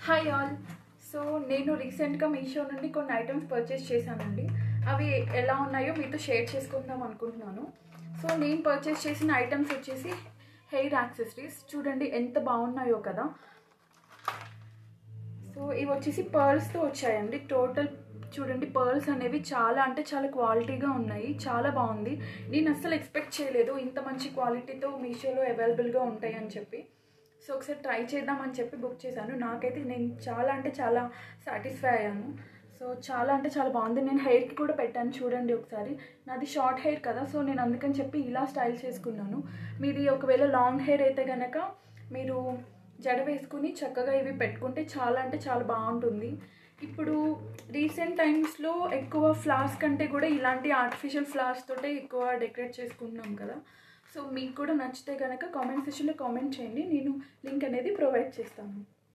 Hi all. So నేను రీసెంట్గా మీషో నుండి కొన్ని ఐటమ్స్ పర్చేస్ చేశానండి. అవి ఎలా ఉన్నాయో మీతో షేర్ చేసుకుందాం అనుకుంటున్నాను. సో నేను పర్చేస్ చేసిన ఐటమ్స్ వచ్చేసి హెయిర్ యాక్సెసరీస్. చూడండి ఎంత బాగున్నాయో కదా. సో ఇవి వచ్చేసి పర్ల్స్తో వచ్చాయండి. టోటల్ చూడండి, పర్ల్స్ అనేవి చాలా అంటే చాలా క్వాలిటీగా ఉన్నాయి. చాలా బాగుంది. నేను అస్సలు ఎక్స్పెక్ట్ చేయలేదు ఇంత మంచి క్వాలిటీతో మీషోలో అవైలబుల్గా ఉంటాయి అని చెప్పి. సో ఒకసారి ట్రై చేద్దామని చెప్పి బుక్ చేశాను. నాకైతే నేను చాలా అంటే చాలా సాటిస్ఫై అయ్యాను. సో చాలా అంటే చాలా బాగుంది. నేను హెయిర్కి కూడా పెట్టాను, చూడండి ఒకసారి. నాది షార్ట్ హెయిర్ కదా, సో నేను అందుకని చెప్పి ఇలా స్టైల్ చేసుకున్నాను. మీది ఒకవేళ లాంగ్ హెయిర్ అయితే కనుక మీరు జడ వేసుకుని చక్కగా ఇవి పెట్టుకుంటే చాలా అంటే చాలా బాగుంటుంది. ఇప్పుడు రీసెంట్ టైమ్స్లో ఎక్కువ ఫ్లవర్స్ కంటే కూడా ఇలాంటి ఆర్టిఫిషియల్ ఫ్లవర్స్ తోటే ఎక్కువ డెకరేట్ చేసుకుంటున్నాం కదా. సో మీకు కూడా నచ్చితే కనుక కామెంట్ సెక్షన్లో కామెంట్ చేయండి, నేను లింక్ అనేది ప్రొవైడ్ చేస్తాను.